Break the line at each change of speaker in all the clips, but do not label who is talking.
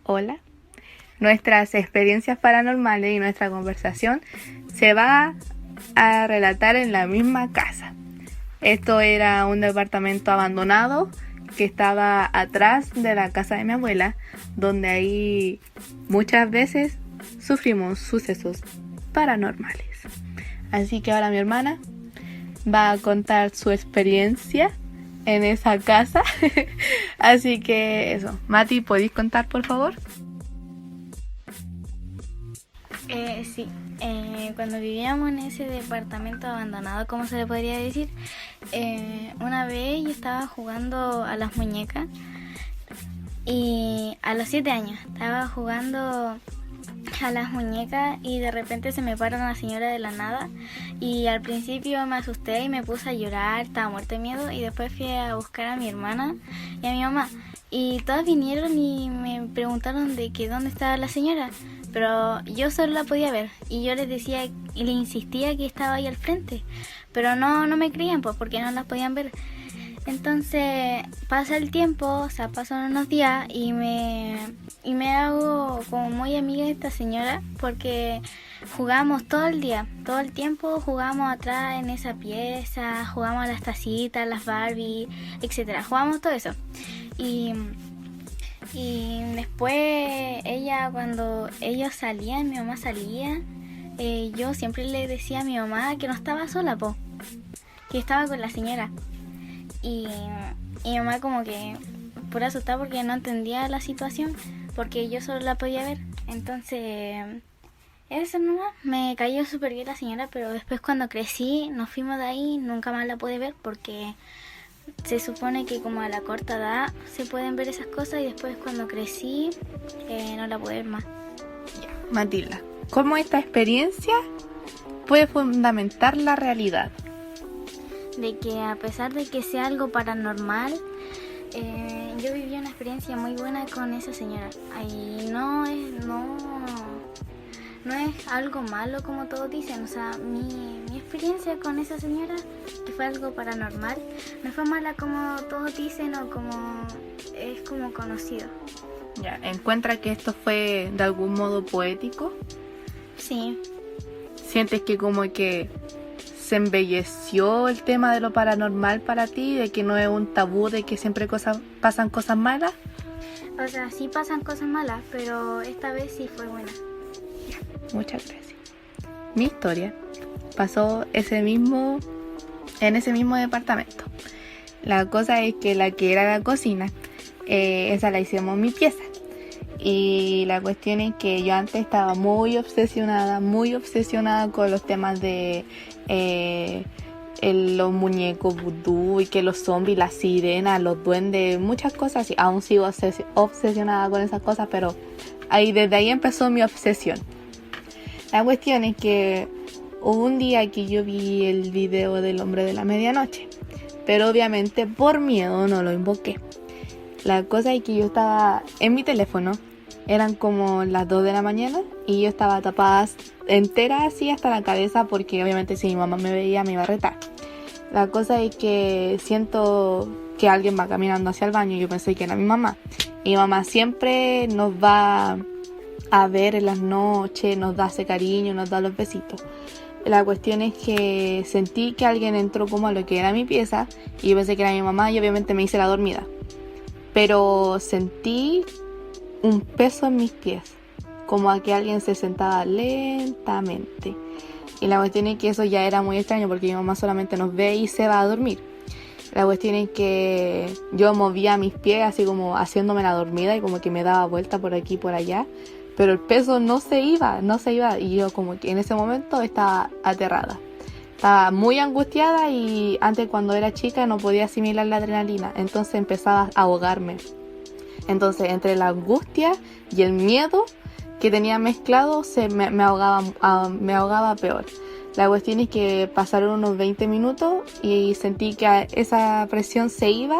Hola. Nuestras experiencias paranormales y nuestra conversación se va a relatar en la misma casa. Esto era un departamento abandonado que estaba atrás de la casa de mi abuela, donde ahí muchas veces sufrimos sucesos paranormales. Así que ahora mi hermana va a contar su experiencia en esa casa. Así que eso. Mati, ¿podéis contar, por favor?
Sí, cuando vivíamos en ese departamento abandonado, ¿cómo se le podría decir? Una vez yo estaba jugando a las muñecas y a los 7 años estaba jugando a las muñecas y de repente se me para una señora de la nada y al principio me asusté y me puse a llorar, estaba muerta de miedo y después fui a buscar a mi hermana y a mi mamá y todas vinieron y me preguntaron de que dónde estaba la señora, pero yo solo la podía ver y yo les decía y les insistía que estaba ahí al frente, pero no me creían pues porque no las podían ver. Entonces pasa el tiempo, o sea, pasan unos días y me hago como muy amiga de esta señora porque jugamos todo el día, todo el tiempo jugamos atrás en esa pieza, jugamos a las tacitas, las Barbie, etcétera, jugamos todo eso. Y después ella, cuando ellos salían, mi mamá salía, yo siempre le decía a mi mamá que no estaba sola, que estaba con la señora. Y mi mamá como que por asustada porque no entendía la situación, porque yo solo la podía ver. Entonces, eso nomás, me cayó súper bien la señora, pero después cuando crecí, nos fuimos de ahí, nunca más la pude ver porque se supone que como a la corta edad se pueden ver esas cosas y después cuando crecí no la pude ver más.
Matilda, ¿cómo esta experiencia puede fundamentar la realidad?
De que a pesar de que sea algo paranormal, yo viví una experiencia muy buena con esa señora. Ahí no es algo malo como todos dicen. O sea, mi experiencia con esa señora, que fue algo paranormal, no fue mala como todos dicen o como es como conocido.
Ya, ¿encuentra que esto fue de algún modo poético?
Sí.
¿Sientes que como que se embelleció el tema de lo paranormal para ti, de que no es un tabú, de que siempre pasan cosas malas?
O sea, sí pasan cosas malas, pero esta vez sí fue buena.
Muchas gracias. Mi historia pasó en ese mismo departamento. La cosa es que la que era la cocina, esa la hicimos en mi pieza. Y la cuestión es que yo antes estaba muy obsesionada con los temas de los muñecos vudú y que los zombies, las sirenas, los duendes, muchas cosas así. Aún sigo obsesionada con esas cosas, pero desde ahí empezó mi obsesión. La cuestión es que hubo un día que yo vi el video del hombre de la medianoche, pero obviamente por miedo no lo invoqué. La cosa es que yo estaba en mi teléfono, eran como las 2 de la mañana y yo estaba tapada entera así hasta la cabeza porque obviamente si mi mamá me veía me iba a retar. La cosa es que siento que alguien va caminando hacia el baño y yo pensé que era mi mamá. Y mi mamá siempre nos va a ver en las noches, nos da ese cariño, nos da los besitos. La cuestión es que sentí que alguien entró como a lo que era mi pieza y yo pensé que era mi mamá y obviamente me hice la dormida. Pero sentí un peso en mis pies, como a que alguien se sentaba lentamente. Y la cuestión es que eso ya era muy extraño porque mi mamá solamente nos ve y se va a dormir. La cuestión es que yo movía mis pies así como haciéndome la dormida y como que me daba vuelta por aquí y por allá, pero el peso no se iba y yo como que en ese momento estaba aterrada. Estaba muy angustiada y antes cuando era chica no podía asimilar la adrenalina, entonces empezaba a ahogarme. Entonces entre la angustia y el miedo que tenía mezclado me ahogaba peor. La cuestión es que pasaron unos 20 minutos y sentí que esa presión se iba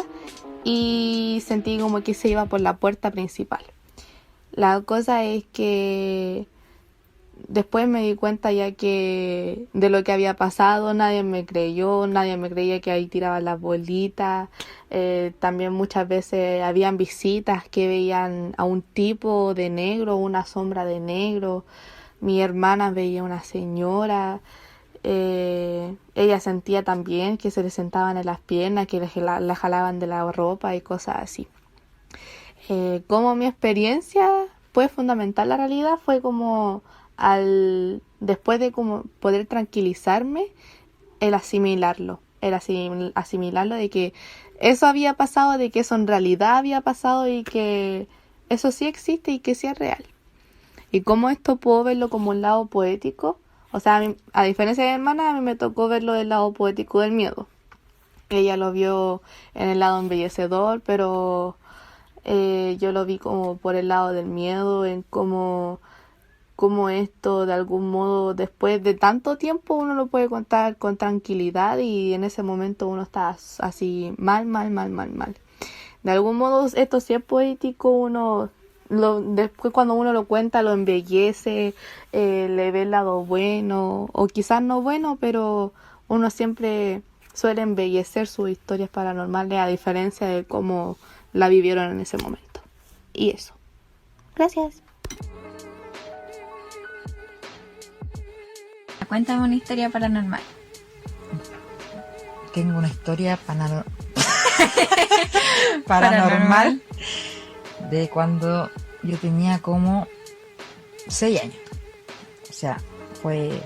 y sentí como que se iba por la puerta principal. La cosa es que después me di cuenta ya que de lo que había pasado, nadie me creyó, nadie me creía que ahí tiraban las bolitas. También muchas veces habían visitas que veían a un tipo de negro, una sombra de negro. Mi hermana veía una señora. Ella sentía también que se le sentaban en las piernas, que la jalaban de la ropa y cosas así. Como mi experiencia fue fundamental, la realidad fue como después de como poder tranquilizarme, el asimilarlo de que eso había pasado, de que eso en realidad había pasado y que eso sí existe y que sí es real. Y como esto puedo verlo como un lado poético, o sea, a diferencia de mi hermana, a mí me tocó verlo del lado poético del miedo. Ella lo vio en el lado embellecedor, pero yo lo vi como por el lado del miedo, en cómo esto de algún modo después de tanto tiempo uno lo puede contar con tranquilidad y en ese momento uno está así mal. De algún modo esto sí es poético, después cuando uno lo cuenta lo embellece, le ve el lado bueno o quizás no bueno, pero uno siempre suele embellecer sus historias paranormales a diferencia de cómo la vivieron en ese momento. Y eso. Gracias.
Cuéntame una historia paranormal.
Tengo una historia paranormal de cuando yo tenía como 6 años. O sea, fue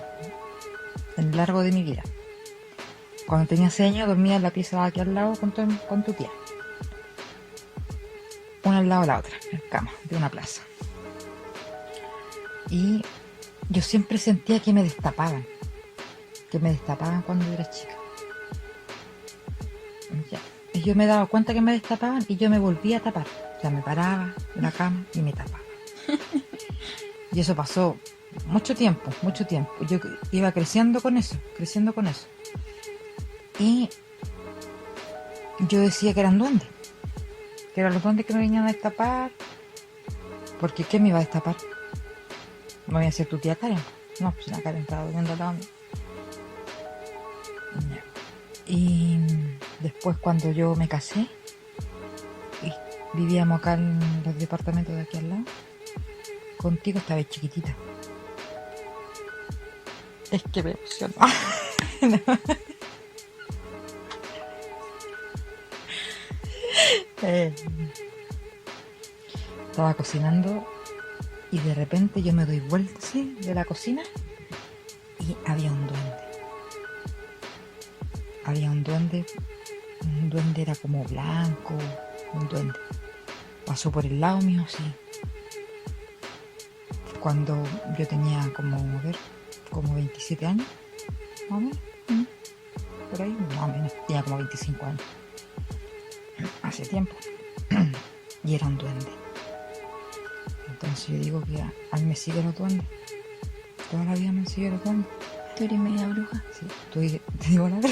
en largo de mi vida. Cuando tenía 6 años dormía en la pieza de aquí al lado con tu tía. Una al lado de la otra, en cama, de una plaza. Y yo siempre sentía que me destapaban cuando yo era chica. Ya. Y yo me daba cuenta que me destapaban y yo me volvía a tapar. O sea, me paraba en la cama y me tapaba. Y eso pasó mucho tiempo. Yo iba creciendo con eso. Y yo decía que eran duendes. Que eran los duendes que me venían a destapar. Porque ¿qué me iba a destapar? ¿No voy a ser tu tía Karen? No, pues la Karen estaba durmiendo al lado mío. Y después cuando yo me casé y vivíamos acá en los departamentos de aquí al lado, contigo estaba chiquitita. Es que me emocionó. Estaba cocinando y de repente yo me doy vuelta así de la cocina y había un duende. Un duende era como blanco, un duende. Pasó por el lado mío así. Cuando yo tenía como 27 años, más o menos. Por ahí, más o menos. Tenía como 25 años. Hace tiempo. Y era un duende. Entonces yo digo que a mí me siguen los duendes. Toda la vida me siguen los duendes.
Tú eres media bruja.
Sí, te digo la verdad.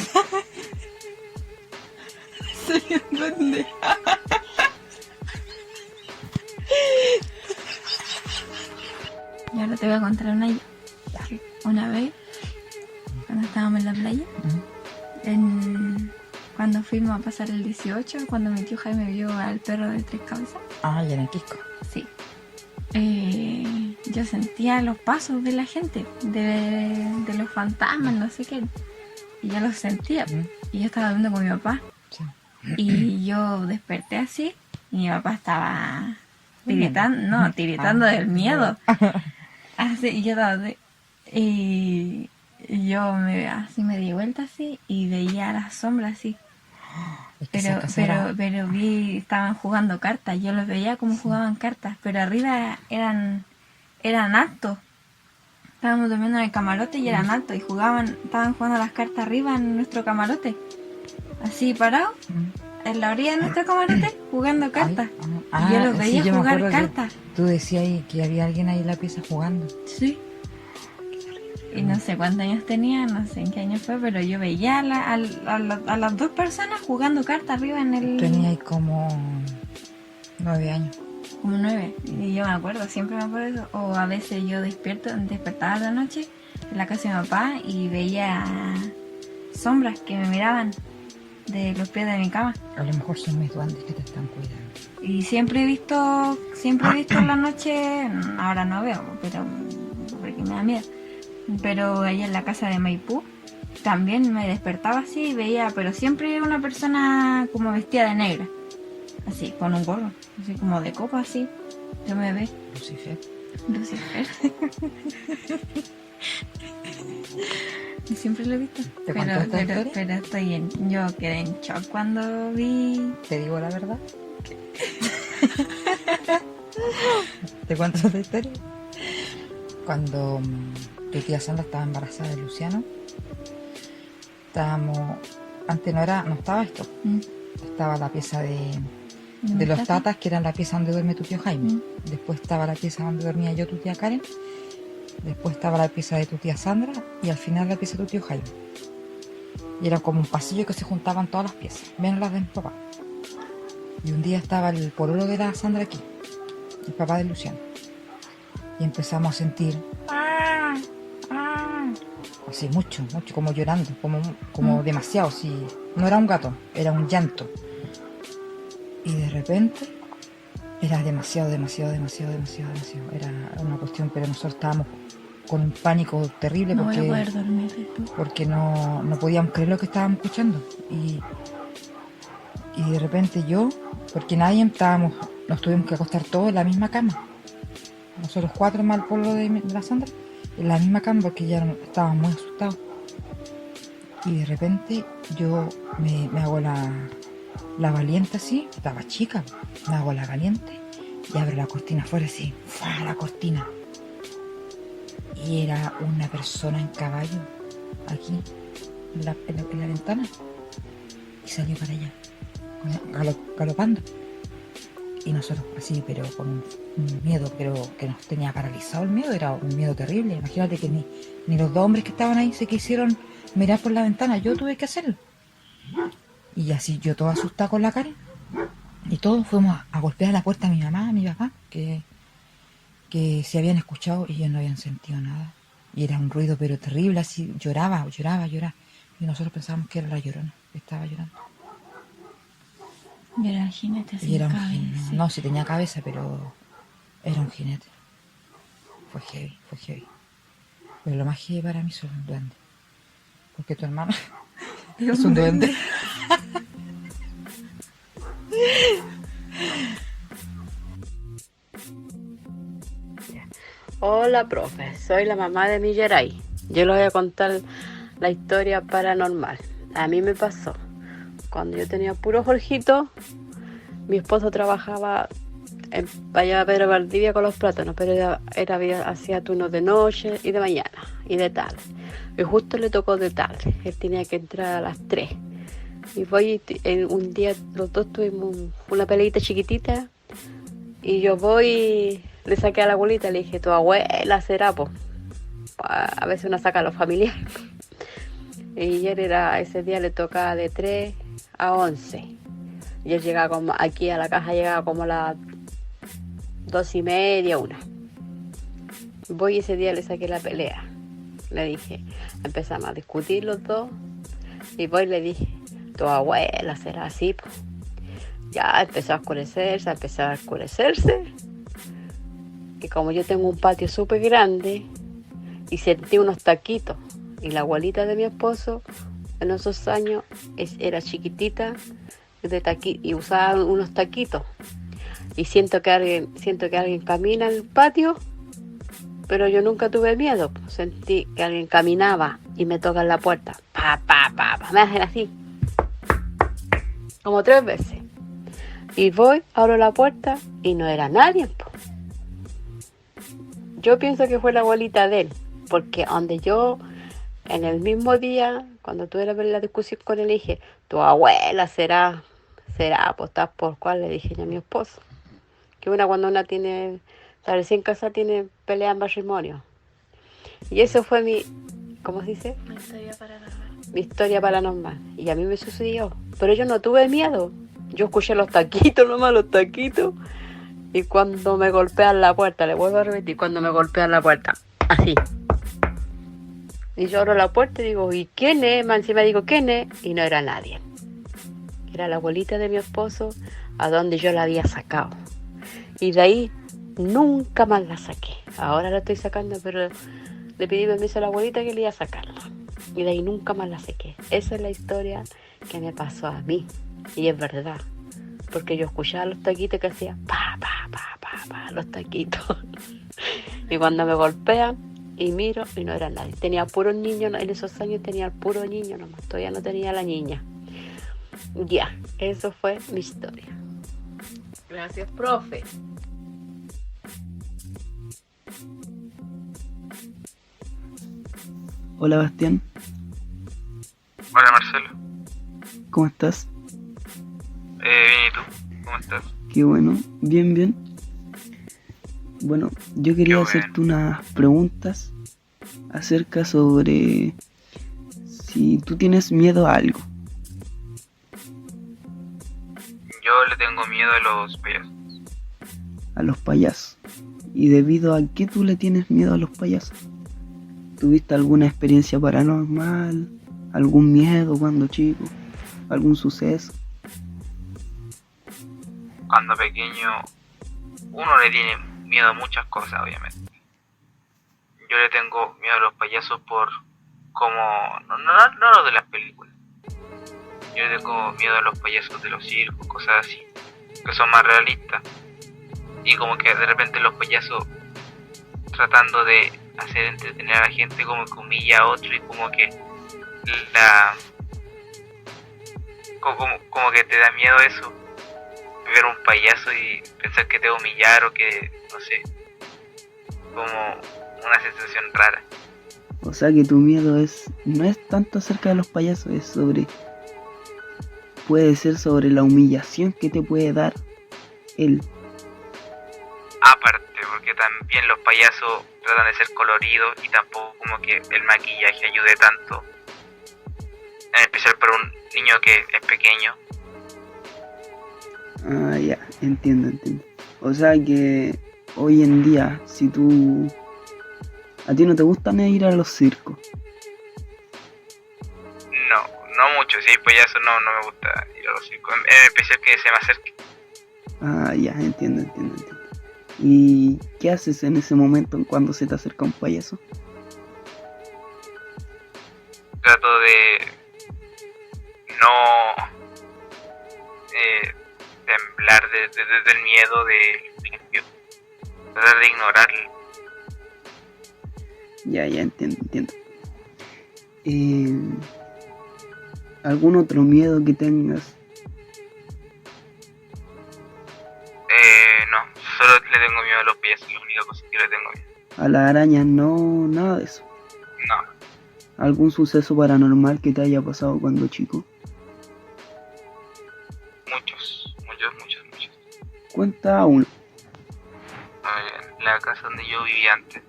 Soy un duende. Y ahora te voy a contar una vez, cuando estábamos en la playa, cuando fuimos a pasar el 18, cuando mi tío Jaime vio al perro de 3 cabezas.
Ah, ya en el Quisco.
Sí. Yo sentía los pasos de la gente, de los fantasmas, no sé qué. Y yo los sentía. Y yo estaba hablando con mi papá.
Sí.
Y yo desperté así. Y mi papá estaba tiritando del miedo. Así, y yo estaba así. Y yo así me di vuelta así y veía las sombras así. Pero estaban jugando cartas. Yo los veía como jugaban cartas, pero arriba eran altos. Estábamos durmiendo en el camarote y eran altos y estaban jugando las cartas arriba en nuestro camarote, así parados en la orilla de nuestro camarote jugando cartas. Y yo los veía jugar cartas.
Tú decías ahí que había alguien ahí en la pieza jugando.
Sí. Y no sé cuántos años tenía, no sé en qué año fue, pero yo veía a las dos personas jugando cartas arriba en el...
Tenía ahí como 9 años.
como 9. Y yo me acuerdo, siempre me acuerdo eso. O a veces yo despertaba a la noche en la casa de mi papá y veía sombras que me miraban de los pies de mi cama.
A lo mejor son mis duendes que te están cuidando.
Y siempre he visto en la noche, ahora no veo, pero porque me da miedo. Pero allá en la casa de Maipú también me despertaba así y veía, pero siempre una persona como vestida de negra, así, con un gorro, así como de copa, así, yo me ve.
Lucifer.
Y siempre lo he visto.
¿Te contó esta historia?
Pero yo quedé en shock cuando vi.
¿Te digo la verdad? ¿Te cuento esta historia? Cuando tu tía Sandra estaba embarazada de Luciano, antes no estaba esto, estaba la pieza de los tatas, que era la pieza donde duerme tu tío Jaime. Después estaba la pieza donde dormía yo, tu tía Karen. Después estaba la pieza de tu tía Sandra y al final la pieza de tu tío Jaime. Y era como un pasillo que se juntaban todas las piezas, menos las de mi papá. Y un día estaba el pololo de la Sandra aquí, el papá de Luciano. Y empezamos a sentir así mucho, como llorando, como demasiado, sí. No era un gato, era un llanto. Y de repente era demasiado. Era una cuestión, pero nosotros estábamos con un pánico terrible
No voy a poder dormir.
porque no podíamos creer lo que estábamos escuchando. Y de repente porque nos tuvimos que acostar todos en la misma cama. Nosotros 4 más el polvo de la Sandra, en la misma cama porque ya estábamos muy asustados. Y de repente yo me hago la valiente así, estaba chica, me hago la valiente y abro la cortina afuera así, ¡fua! La cortina. Y era una persona en caballo, aquí, en la ventana, y salió para allá, galopando. Y nosotros así, pero con un miedo, pero que nos tenía paralizado el miedo, era un miedo terrible. Imagínate que ni los 2 hombres que estaban ahí se quisieron mirar por la ventana, yo tuve que hacerlo. Y así yo toda asustada con la cara. Y todos fuimos a golpear la puerta a mi mamá, a mi papá, que se habían escuchado y ellos no habían sentido nada. Y era un ruido pero terrible, así lloraba. Y nosotros pensábamos que era la Llorona, que estaba llorando.
Y era el jinete sin
Y era un
cabeza.
jinete. No, sí tenía cabeza, pero era un jinete. Fue heavy. Pero lo más heavy para mí son los duendes. Porque tu hermano es un duende.
Hola, profe. Soy la mamá de Milleray. Yo les voy a contar la historia paranormal. A mí me pasó. Cuando yo tenía puro Jorgito, mi esposo trabajaba allá a Pedro Valdivia con los plátanos, pero hacía turnos de noche y de mañana y de tarde. Y justo le tocó de tarde. Él tenía que entrar a las 3. Y un día los dos tuvimos una peleita chiquitita y yo le saqué a la abuelita, le dije, tu abuela será, pues. A veces uno saca a los familiares. Y ese día le tocaba de 3 a 11. Y él llegaba aquí a la casa, llegaba como a las 2:30, 1. Voy ese día le saqué la pelea. Le dije, empezamos a discutir los dos. Y le dije, tu abuela será así, pues. Ya empezó a oscurecerse. Y como yo tengo un patio súper grande, y sentí unos taquitos. Y la abuelita de mi esposo, en esos años, era chiquitita y usaba unos taquitos. Y siento que alguien camina en el patio, pero yo nunca tuve miedo. Sentí que alguien caminaba y me toca en la puerta. Me hacen así. Como 3 veces. Y abro la puerta y no era nadie. Yo pienso que fue la abuelita de él, porque donde yo, en el mismo día, cuando tuve la discusión con él, le dije, tu abuela será, pues estás por cuál, le dije yo a mi esposo. Que cuando una está recién casada, tiene pelea en matrimonio. Y eso fue ¿cómo se dice? Mi historia paranormal. Y a mí me sucedió. Pero yo no tuve miedo. Yo escuché los taquitos nomás, Y cuando me golpean la puerta, le vuelvo a repetir, cuando me golpean la puerta, así. Y yo abro la puerta y digo, ¿y quién es? Más encima digo, ¿quién es? Y no era nadie. Era la abuelita de mi esposo, a donde yo la había sacado. Y de ahí nunca más la saqué. Ahora la estoy sacando, pero le pedí permiso a la abuelita que le iba a sacarla. Y de ahí nunca más la saqué. Esa es la historia que me pasó a mí. Y es verdad. Porque yo escuchaba los taquitos que hacían pa, pa, pa, pa, pa, los taquitos. Y cuando me golpean y miro y no era nadie. Tenía puros niños, en esos años tenía puro niño nomás. Todavía no tenía la niña. Ya, eso fue mi historia. Gracias, profe.
Hola Bastián,
Hola Marcelo,
¿cómo estás?
bien, ¿y tú? ¿Cómo estás?
Qué bueno, bien, bien. Bueno, yo quería
Qué bueno.
hacerte unas preguntas acerca sobre si tú tienes miedo a algo.
Yo le tengo miedo a los payasos.
A los payasos. ¿Y debido a qué tú le tienes miedo a los payasos? ¿Tuviste alguna experiencia paranormal? ¿Algún miedo cuando chico? ¿Algún suceso?
Cuando pequeño, uno le tiene miedo a muchas cosas, obviamente. Yo le tengo miedo a los payasos por como... No los de las películas. Yo le tengo miedo a los payasos de los circos, cosas así, que son más realistas. Y como que de repente los payasos, tratando de hacer entretener a la gente, como que humilla a otro y como que como que te da miedo eso, ver un payaso y pensar que te va a humillar o que, no sé, como una sensación rara.
O sea que tu miedo no es tanto acerca de los payasos, puede ser sobre la humillación que te puede dar él.
Aparte, porque también los payasos tratan de ser coloridos y tampoco como que el maquillaje ayude tanto, en especial para un niño que es pequeño.
Ah, ya, entiendo. O sea que hoy en día, si tú... ¿A ti no te gusta ir a los circos?
No mucho, si hay payasos no me gusta ir a los circos, en especial que se me acerque.
Ah, ya, entiendo. ¿Y qué haces en ese momento cuando se te acerca un payaso?
Trato de no temblar desde el miedo de tratar de ignorarlo.
Ya, entiendo. ¿Algún otro miedo que tengas?
No, solo le tengo miedo a los payasos, la única cosa que le tengo miedo.
¿A las arañas? No, nada de eso.
No,
¿Algún suceso paranormal que te haya pasado cuando chico?
muchos.
Cuenta uno.
En la casa donde yo vivía antes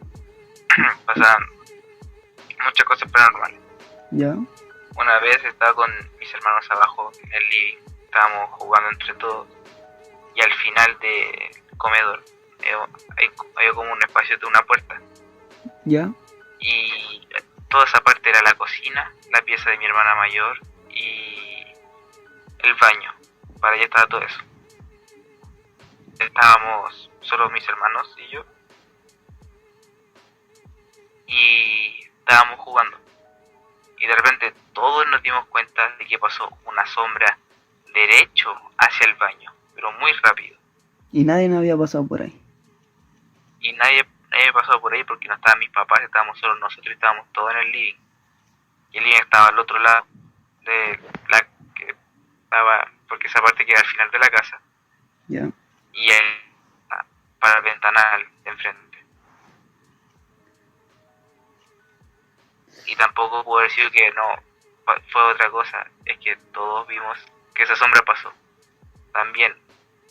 pasaban muchas cosas paranormales.
¿Ya?
Una vez estaba con mis hermanos abajo en el living, estábamos jugando entre todos y al final del comedor había como un espacio de una puerta
¿Ya?
y toda esa parte era la cocina, la pieza de mi hermana mayor y el baño. Para allá estaba todo eso. Estábamos solo mis hermanos y yo y estábamos jugando y de repente todos nos dimos cuenta de que pasó una sombra derecho hacia el baño, pero muy rápido,
Y nadie me había pasado por ahí.
y nadie pasó por ahí porque no estaban mis papás, estábamos solo nosotros y estábamos todos en el living, y el living estaba al otro lado de la que estaba, porque esa parte queda al final de la casa,
¿Ya?
y para el ventanal de enfrente. Y tampoco puedo decir que no fue otra cosa, es que todos vimos que esa sombra pasó. También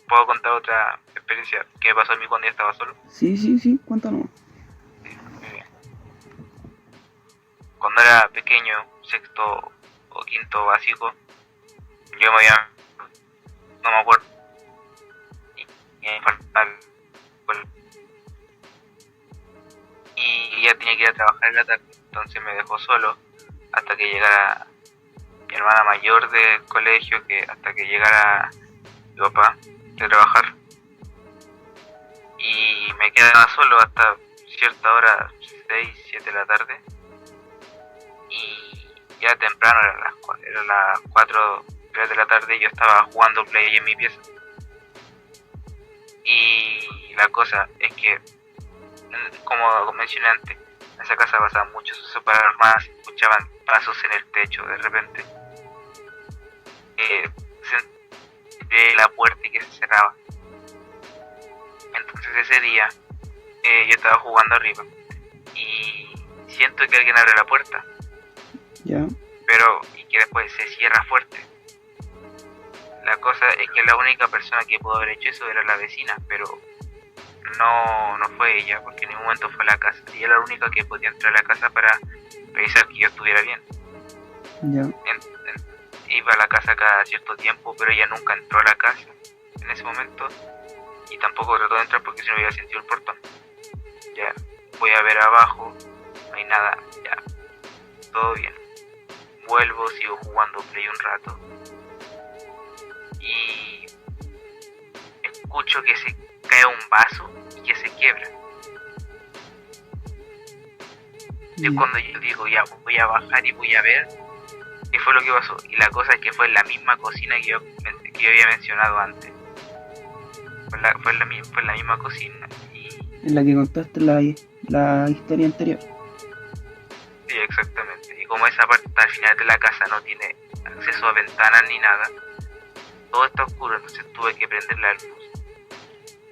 puedo contar otra experiencia que me pasó a mí cuando yo estaba solo.
Sí, cuéntanos.
Muy bien. Cuando era pequeño, sexto o quinto básico, yo no me acuerdo, y me faltaba ella tenía que ir a trabajar en la tarde, entonces me dejó solo hasta que llegara mi hermana mayor del colegio, hasta que llegara mi papá de trabajar. Y me quedaba solo hasta cierta hora, 6, 7 de la tarde. Y ya temprano, eran las 4, 3 de la tarde, y yo estaba jugando Play en mi pieza. Y la cosa es que, como mencioné antes, en esa casa pasaban muchos sucesos paranormales, se escuchaban pasos en el techo de repente. Se la puerta y que se cerraba. Entonces ese día yo estaba jugando arriba y siento que alguien abre la puerta,
Ya.
y que después se cierra fuerte. La cosa es que la única persona que pudo haber hecho eso era la vecina, pero no fue ella, porque en ningún momento fue a la casa. Ella era la única que podía entrar a la casa para revisar que yo estuviera bien.
Ya.
Iba a la casa cada cierto tiempo, pero ella nunca entró a la casa en ese momento, y tampoco trató de entrar porque si no hubiera sentido el portón. Ya, voy a ver abajo, no hay nada, ya, todo bien. Vuelvo, sigo jugando Play un rato y escucho que se cae un vaso y que se quiebra. Es cuando yo digo, ya, voy a bajar y voy a ver qué fue lo que pasó. Y la cosa es que fue en la misma cocina que yo había mencionado antes. Fue en la misma cocina. Y
En la que contaste la historia anterior.
sí, exactamente. Y como esa parte al final de la casa no tiene acceso a ventanas ni nada, todo está oscuro, entonces tuve que prender la luz.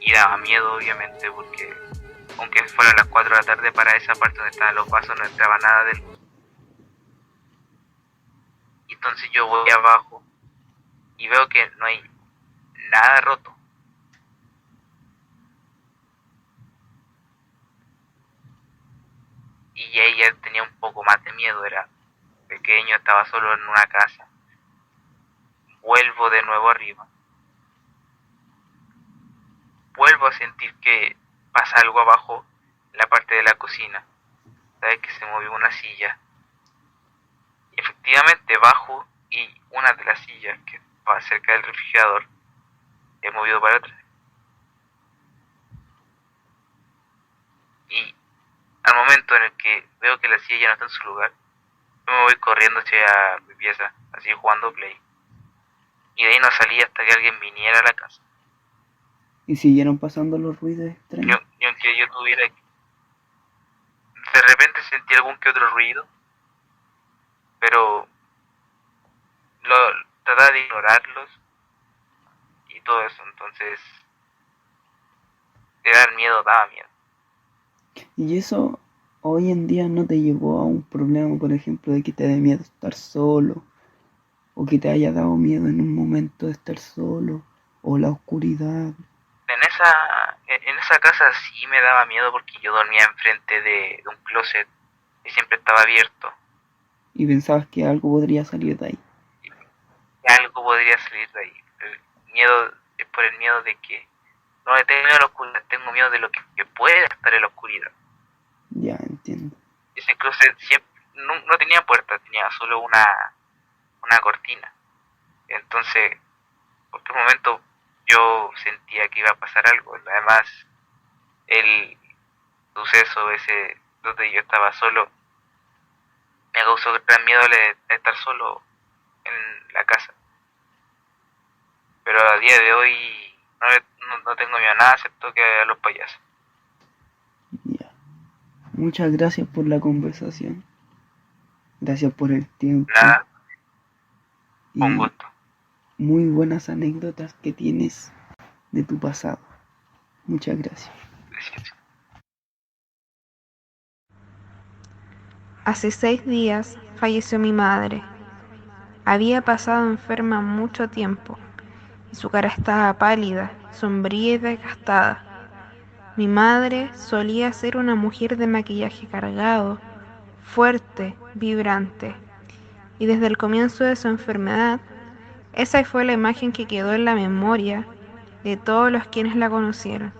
Y daba miedo, obviamente, porque aunque fueran las 4 de la tarde, para esa parte donde estaban los vasos no entraba nada de luz. Y entonces yo voy abajo y veo que no hay nada roto. Y ella tenía un poco más de miedo, era pequeño, estaba solo en una casa. Vuelvo de nuevo arriba. Vuelvo a sentir que pasa algo abajo en la parte de la cocina. Sabes que se movió una silla. Y efectivamente bajo y una de las sillas que estaba cerca del refrigerador he movido para atrás. Y al momento en el que veo que la silla ya no está en su lugar, yo me voy corriendo hacia mi pieza, así jugando Play. Y de ahí no salí hasta que alguien viniera a la casa.
Y siguieron pasando los ruidos extraños.
Ni aunque yo tuviera... De repente sentí algún que otro ruido, pero trataba de ignorarlos y todo eso. Entonces, de dar miedo, daba miedo.
Y eso hoy en día no te llevó a un problema, por ejemplo, de que te dé miedo estar solo, o que te haya dado miedo en un momento de estar solo, o la oscuridad.
En esa casa sí me daba miedo porque yo dormía enfrente de un closet que siempre estaba abierto.
Y pensabas que algo podría salir de ahí.
Que algo podría salir de ahí. El miedo es por el miedo de que no le tengo miedo a la oscuridad, tengo miedo de lo que puede estar en la oscuridad.
Ya, entiendo.
Ese closet siempre no tenía puerta, tenía solo una cortina. Entonces, por un momento yo sentía que iba a pasar algo. Además, el suceso ese donde yo estaba solo me causó gran miedo de estar solo en la casa. Pero a día de hoy no tengo miedo a nada excepto que a los payasos.
Ya. Muchas gracias por la conversación. Gracias por el tiempo.
Nada,
Y
con gusto.
muy buenas anécdotas que tienes de tu pasado. Muchas gracias.
Gracias.
Hace 6 días falleció mi madre. Había pasado enferma mucho tiempo y su cara estaba pálida, sombría y desgastada. Mi madre solía ser una mujer de maquillaje cargado, fuerte, vibrante, y desde el comienzo de su enfermedad, esa fue la imagen que quedó en la memoria de todos los quienes la conocieron.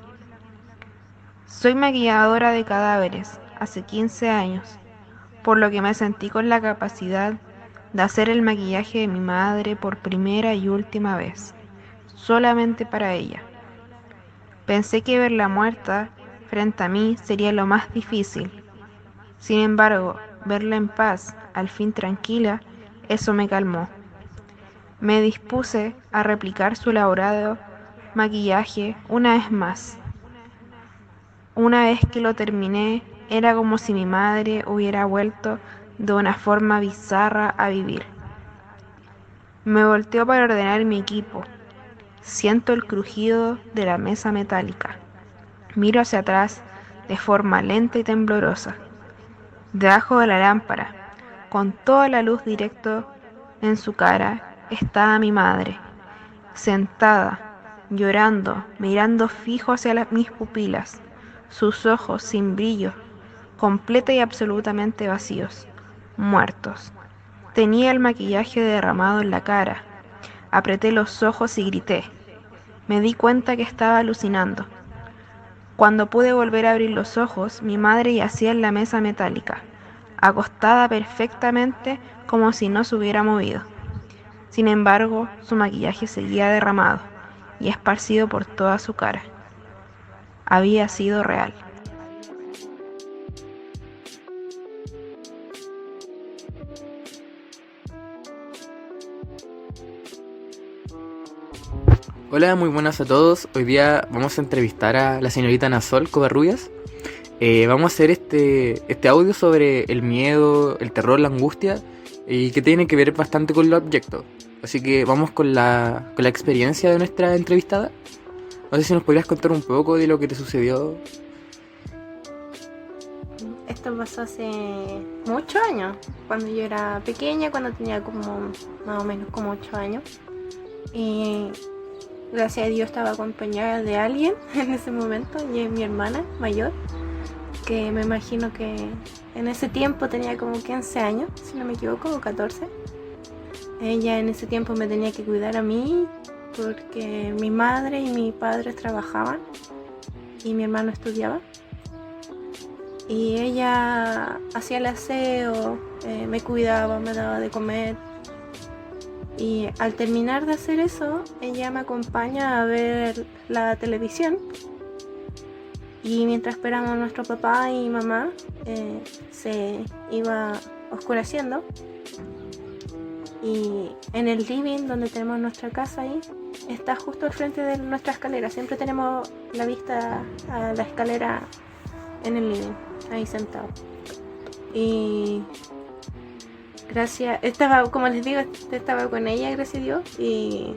Soy maquilladora de cadáveres
hace 15 años, por lo que me sentí con la capacidad de hacer el maquillaje de mi madre por primera y última vez, solamente para ella. Pensé que verla muerta frente a mí sería lo más difícil. Sin embargo, verla en paz, al fin tranquila, eso me calmó. Me dispuse a replicar su elaborado maquillaje una vez más. Una vez que lo terminé, era como si mi madre hubiera vuelto de una forma bizarra a vivir. Me volteo para ordenar mi equipo. Siento el crujido de la mesa metálica. Miro hacia atrás de forma lenta y temblorosa. Debajo de la lámpara, con toda la luz directo en su cara, estaba mi madre, sentada, llorando, mirando fijo hacia mis pupilas, sus ojos sin brillo, completa y absolutamente vacíos, muertos. Tenía el maquillaje derramado en la cara. Apreté los ojos y grité. Me di cuenta que estaba alucinando. Cuando pude volver a abrir los ojos, mi madre yacía en la mesa metálica, acostada perfectamente como si no se hubiera movido. Sin embargo, su maquillaje seguía derramado y esparcido por toda su cara. Había sido real.
Hola, muy buenas a todos. Hoy día vamos a entrevistar a la señorita Ana Sol Covarrubias. Vamos a hacer este audio sobre el miedo, el terror, la angustia y que tiene que ver bastante con los objetos. Así que vamos con la experiencia de nuestra entrevistada. No sé si nos podrías contar un poco de lo que te sucedió.
Esto pasó hace muchos años, cuando yo era pequeña, cuando tenía como más o menos como 8 años. Y gracias a Dios estaba acompañada de alguien en ese momento, y es mi hermana mayor, que me imagino que en ese tiempo tenía como 15 años, si no me equivoco, o 14. Ella en ese tiempo me tenía que cuidar a mí porque mi madre y mi padre trabajaban y mi hermano estudiaba. Y ella hacía el aseo, me cuidaba, me daba de comer. Y al terminar de hacer eso, ella me acompaña a ver la televisión. Y mientras esperamos a nuestro papá y mamá, se iba oscureciendo. Y en el living, donde tenemos nuestra casa ahí, está justo al frente de nuestra escalera. Siempre tenemos la vista a la escalera en el living, ahí sentado. Y gracias, como les digo, estaba con ella, gracias a Dios, y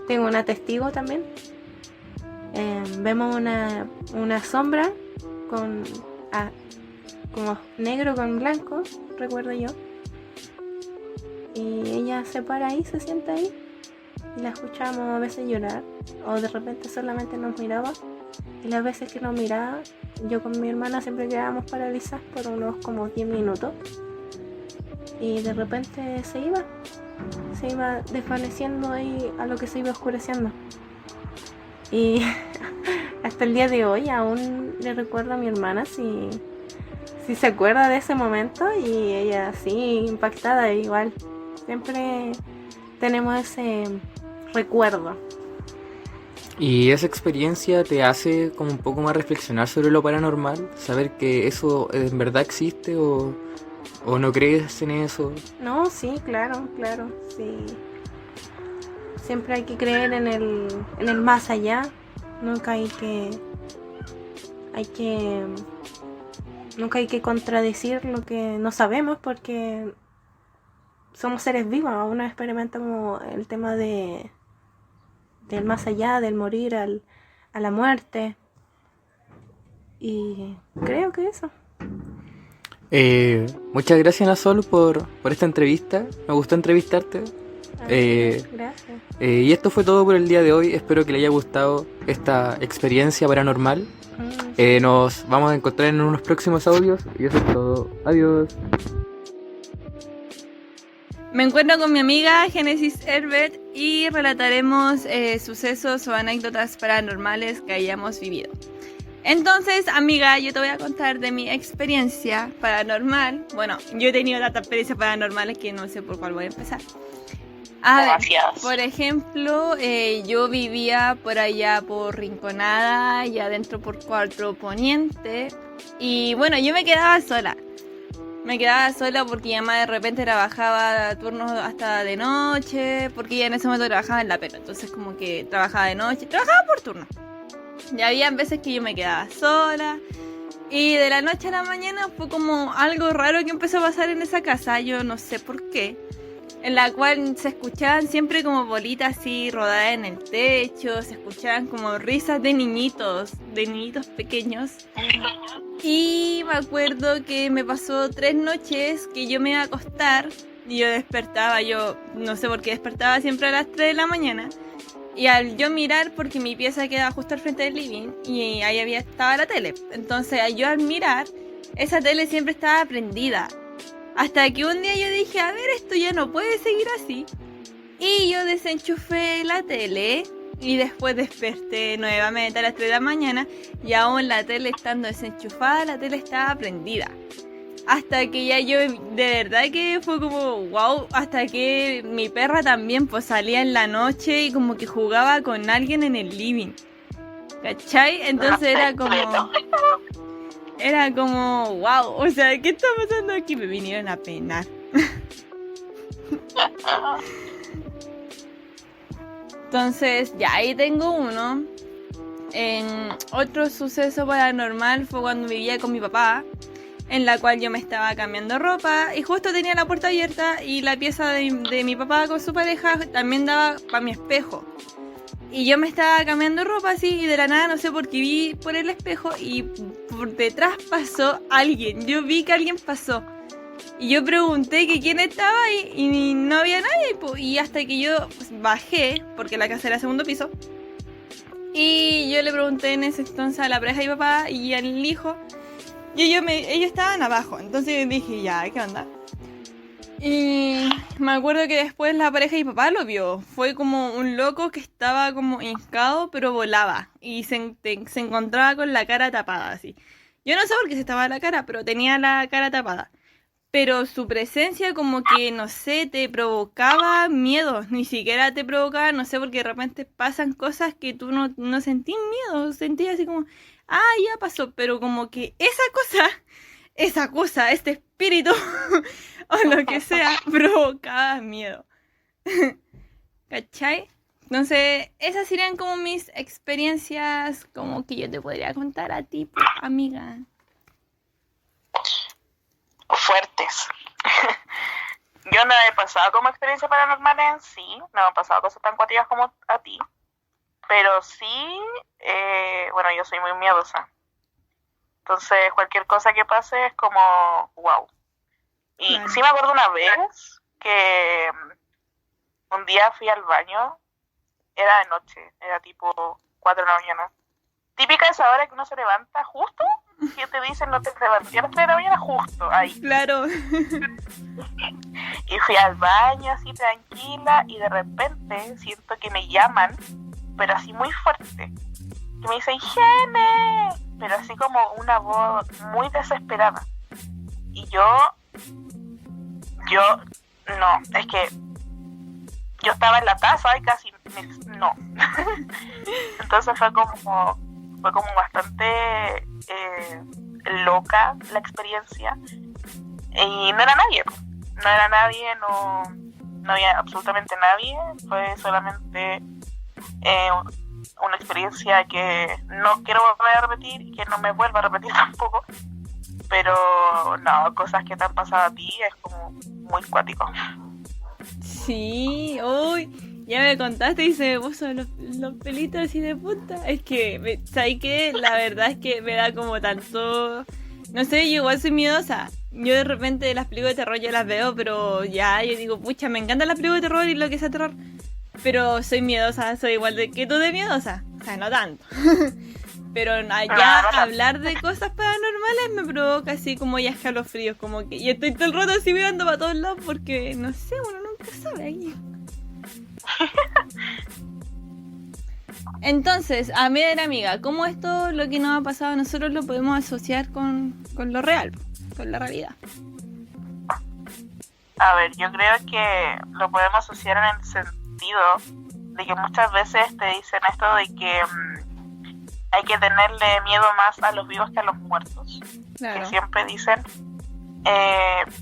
tengo una testigo también. Vemos una sombra como negro con blanco, recuerdo yo, y ella se para ahí, se sienta ahí, y la escuchamos a veces llorar, o de repente solamente nos miraba, y las veces que nos miraba, yo con mi hermana siempre quedábamos paralizadas por unos como 10 minutos. Y de repente se iba desvaneciendo ahí a lo que se iba oscureciendo. Y hasta el día de hoy aún le recuerdo a mi hermana si se acuerda de ese momento, y ella sí, impactada igual. Siempre tenemos ese recuerdo.
¿Y esa experiencia te hace como un poco más reflexionar sobre lo paranormal? ¿Saber que eso en verdad existe o no crees en eso?
No, sí, claro, sí. Siempre hay que creer en el más allá. Nunca hay que contradecir lo que no sabemos, porque somos seres vivos. Aún no experimentamos el tema del más allá, del morir, a la muerte. Y creo que eso.
Muchas gracias, Ana Sol, por esta entrevista. Me gustó entrevistarte.
Gracias.
Y esto fue todo por el día de hoy. Espero que le haya gustado esta experiencia paranormal. Nos vamos a encontrar en unos próximos audios. Y eso es todo. Adiós.
Me encuentro con mi amiga Génesis Herbert y relataremos sucesos o anécdotas paranormales que hayamos vivido. Entonces, amiga, yo te voy a contar de mi experiencia paranormal. Bueno, yo he tenido tantas experiencias paranormales que no sé por cuál voy a empezar. A ver, por ejemplo, yo vivía por allá por Rinconada y adentro por Cuatro Poniente. Y bueno, yo me quedaba sola. Me quedaba sola porque mi mamá de repente trabajaba turnos hasta de noche, porque ella en ese momento trabajaba en la pera. Entonces como que trabajaba de noche, trabajaba por turno. Y había veces que yo me quedaba sola. Y de la noche a la mañana fue como algo raro que empezó a pasar en esa casa, yo no sé por qué. En la cual se escuchaban siempre como bolitas así rodadas en el techo, se escuchaban como risas de niñitos pequeños. Y me acuerdo que me pasó 3 noches que yo me iba a acostar y yo despertaba, yo no sé por qué despertaba siempre a las 3 de la mañana. Y al yo mirar, porque mi pieza quedaba justo al frente del living y ahí estaba la tele. Entonces yo al mirar, esa tele siempre estaba prendida. Hasta que un día yo dije, a ver, esto ya no puede seguir así. Y yo desenchufé la tele y después desperté nuevamente a las 3 de la mañana y aún la tele estando desenchufada, la tele estaba prendida. Hasta que ya yo, de verdad que fue como wow, hasta que mi perra también pues salía en la noche y como que jugaba con alguien en el living. ¿Cachai? Entonces era como wow, o sea, ¿qué está pasando aquí? Me vinieron a penar. Entonces, ya ahí tengo uno. Otro suceso paranormal fue cuando vivía con mi papá, en la cual yo me estaba cambiando ropa y justo tenía la puerta abierta y la pieza de mi papá con su pareja también daba para mi espejo. Y yo me estaba cambiando ropa así y de la nada no sé por qué vi por el espejo y por detrás pasó alguien. Yo vi que alguien pasó. Y yo pregunté que quién estaba ahí y no había nadie. Y hasta que yo bajé, porque la casa era segundo piso, y yo le pregunté en ese entonces a la pareja de mi papá y al hijo, y ellos estaban abajo. Entonces yo dije, ya, ¿qué onda? Y me acuerdo que después la pareja de mi papá lo vio. Fue como un loco que estaba como hincado, pero volaba. Y se encontraba con la cara tapada, así. Yo no sé por qué se estaba la cara, pero tenía la cara tapada. Pero su presencia como que, no sé, te provocaba miedo. Ni siquiera te provocaba, no sé, porque de repente pasan cosas que tú no sentís miedo. Sentías así como, ya pasó. Pero como que esa cosa, este espíritu o lo que sea, provocaba miedo. ¿Cachai? Entonces, esas serían como mis experiencias como que yo te podría contar a ti, amiga.
Fuertes. Yo no he pasado como experiencia paranormal en sí, no me han pasado cosas tan cuáticas como a ti, pero sí, bueno, yo soy muy miedosa. Entonces, cualquier cosa que pase es como, wow. Y claro. Sí me acuerdo una vez que un día fui al baño, era de noche, era tipo 4 de la mañana. Típica esa hora que uno se levanta justo, que te dicen no te levantes, a las 3 de la mañana justo, ahí.
Claro.
Y fui al baño así tranquila y de repente siento que me llaman, pero así muy fuerte. Que me dicen, ¡Gene! Pero así como una voz muy desesperada. Y yo, no, es que yo estaba en la taza y casi no. Entonces fue como bastante loca la experiencia. Y no era nadie, no había absolutamente nadie. Fue solamente una experiencia que no quiero volver a repetir y que no me vuelva a repetir tampoco. Pero no, cosas que te han pasado a ti es como muy cuático.
Sí, uy, ya me contaste y se me puso los pelitos así de punta. Es que, ¿sabes qué? La verdad es que me da como tanto... No sé, yo igual soy miedosa. Yo de repente las películas de terror yo las veo, pero ya, yo digo, pucha, me encantan las películas de terror y lo que sea terror. Pero soy miedosa, soy igual que tú de miedosa. O sea, no tanto. Pero allá hablar de cosas paranormales me provoca así como ya escalofríos, como que... Y estoy todo el rato así mirando para todos lados porque, no sé, uno nunca sabe aquí. Entonces, a ver, amiga, ¿cómo esto, lo que nos ha pasado a nosotros, lo podemos asociar con lo real, con la realidad?
A ver, yo creo que lo podemos asociar en el sentido de que muchas veces te dicen esto de que hay que tenerle miedo más a los vivos que a los muertos. Claro. Que siempre dicen.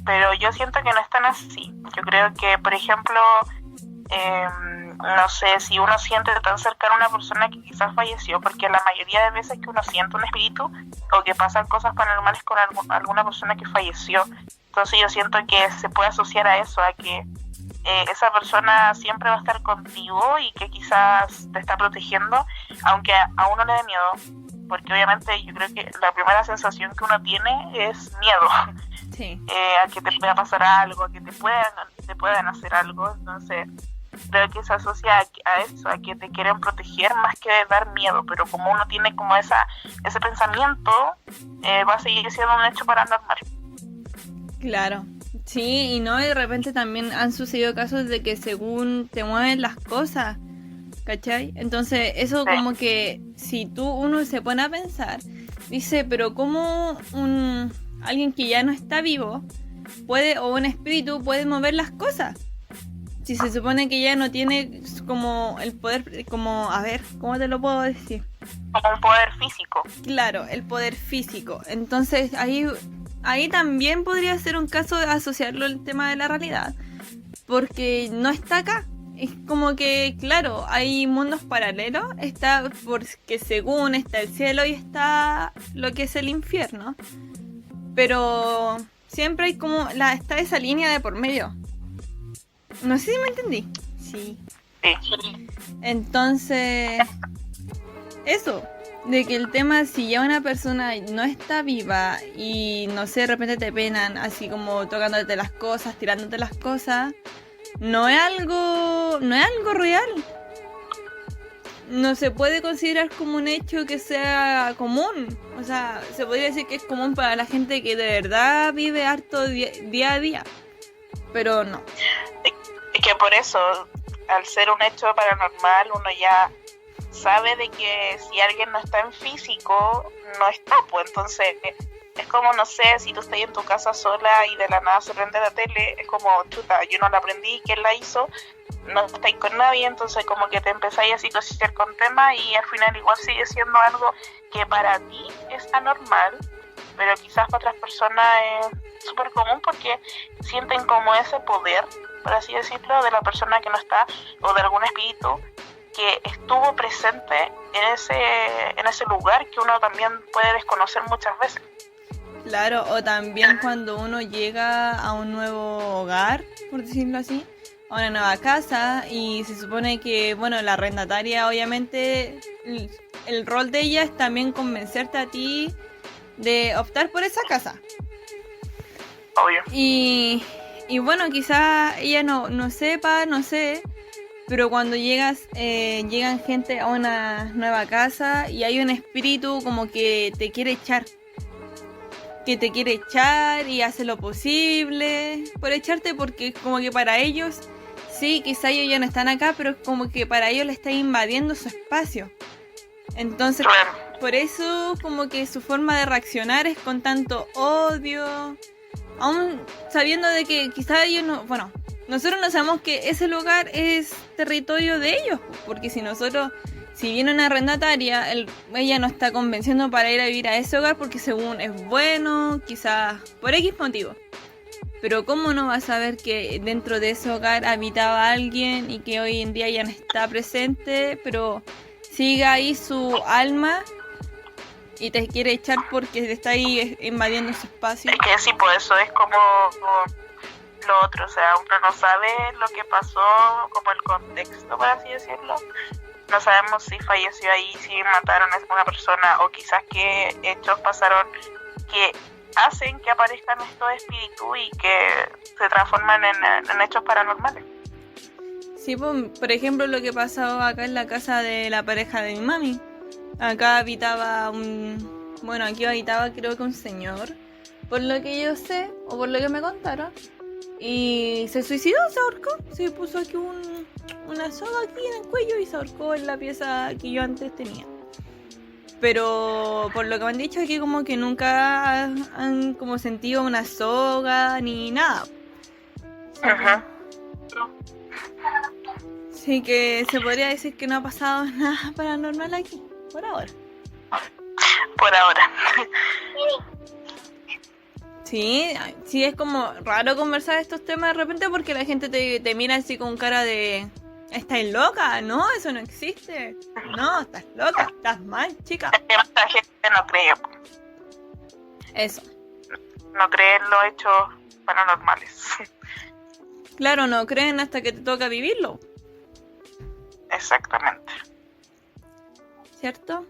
Pero yo siento que no es tan así. Yo creo que, por ejemplo, no sé, si uno siente tan cercano a una persona que quizás falleció, porque la mayoría de veces que uno siente un espíritu o que pasan cosas paranormales con alguna persona que falleció, entonces yo siento que se puede asociar a eso, a que esa persona siempre va a estar contigo y que quizás te está protegiendo, aunque a uno le dé miedo, porque obviamente yo creo que la primera sensación que uno tiene es miedo. Sí. A que te pueda pasar algo, a que te puedan hacer algo. Entonces creo que se asocia a eso, a que te quieren proteger más que dar miedo, pero como uno tiene como ese pensamiento, va a seguir siendo un hecho paranormal.
Claro, sí, y no, y de repente también han sucedido casos de que según te mueven las cosas, ¿cachai? Entonces eso sí. Como que si uno se pone a pensar, dice, pero ¿cómo alguien que ya no está vivo puede, o un espíritu puede mover las cosas? Si se supone que ya no tiene como el poder, como, a ver, ¿cómo te lo puedo decir?
Como un poder físico.
Claro, el poder físico. Entonces ahí también podría ser un caso de asociarlo al tema de la realidad, porque no está acá. Es como que, claro, hay mundos paralelos, está porque según está el cielo y está lo que es el infierno, pero siempre hay como está esa línea de por medio. No sé si me entendí. Sí. Entonces, eso, de que el tema, si ya una persona no está viva y no sé, de repente te penan, así como tocándote las cosas, tirándote las cosas, no es algo real. No se puede considerar como un hecho que sea común. O sea, se podría decir que es común para la gente que de verdad vive harto día a día. Pero no.
Es que por eso, al ser un hecho paranormal, uno ya sabe de que si alguien no está en físico, no está, pues entonces es como, no sé, si tú estás en tu casa sola y de la nada se prende la tele, es como, chuta, yo no la prendí, ¿quién la hizo? No estáis con nadie, entonces como que te empezáis a psicosear con temas y al final igual sigue siendo algo que para ti es anormal, pero quizás para otras personas es súper común porque sienten como ese poder, por así decirlo, de la persona que no está, o de algún espíritu que estuvo presente en ese lugar que uno también puede desconocer muchas veces.
Claro, o también cuando uno llega a un nuevo hogar, por decirlo así, a una nueva casa, y se supone que, bueno, la arrendataria, obviamente, el rol de ella es también convencerte a ti de optar por esa casa.
Obvio.
Y bueno, quizás ella no sepa, no sé, pero cuando llegan gente a una nueva casa y hay un espíritu como que te quiere echar. Que te quiere echar y hace lo posible por echarte, porque como que para ellos, sí, quizá ellos ya no están acá, pero es como que para ellos le está invadiendo su espacio. Entonces, por eso como que su forma de reaccionar es con tanto odio, aún sabiendo de que quizá ellos no, bueno, nosotros no sabemos que ese lugar es territorio de ellos, porque si viene una arrendataria, ella no está convenciendo para ir a vivir a ese hogar porque según es bueno, quizás por X motivo. Pero ¿cómo no vas a saber que dentro de ese hogar habitaba alguien y que hoy en día ya no está presente, pero sigue ahí su alma y te quiere echar porque te está ahí invadiendo su espacio?
Es que sí, pues eso es como lo otro, o sea, uno no sabe lo que pasó, como el contexto, por así decirlo. No sabemos si falleció ahí, si mataron a una persona o quizás qué hechos pasaron que hacen que aparezcan estos espíritus y que se transforman en hechos paranormales.
Sí, por ejemplo, lo que pasó acá en la casa de la pareja de mi mami. Acá habitaba aquí habitaba creo que un señor, por lo que yo sé, o por lo que me contaron. Y se suicidó, se ahorcó, se puso aquí
una soga aquí en el cuello y se ahorcó en la pieza que yo antes tenía. Pero por lo que me han dicho aquí como que nunca han como sentido una soga ni nada.
Ajá.
Así que se podría decir que no ha pasado nada paranormal aquí, por ahora.
Por ahora.
Sí, sí es como raro conversar estos temas de repente porque la gente te mira así con cara de... ¿Estás loca? No, eso no existe. No, estás loca, estás mal, chica.
Es que mucha gente no cree.
Eso.
No cree en los hechos paranormales.
Claro, no creen hasta que te toca vivirlo.
Exactamente.
¿Cierto?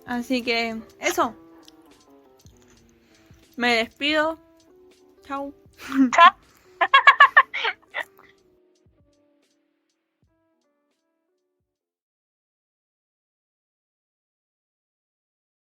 Así que eso. Me despido. Chao.
Chao.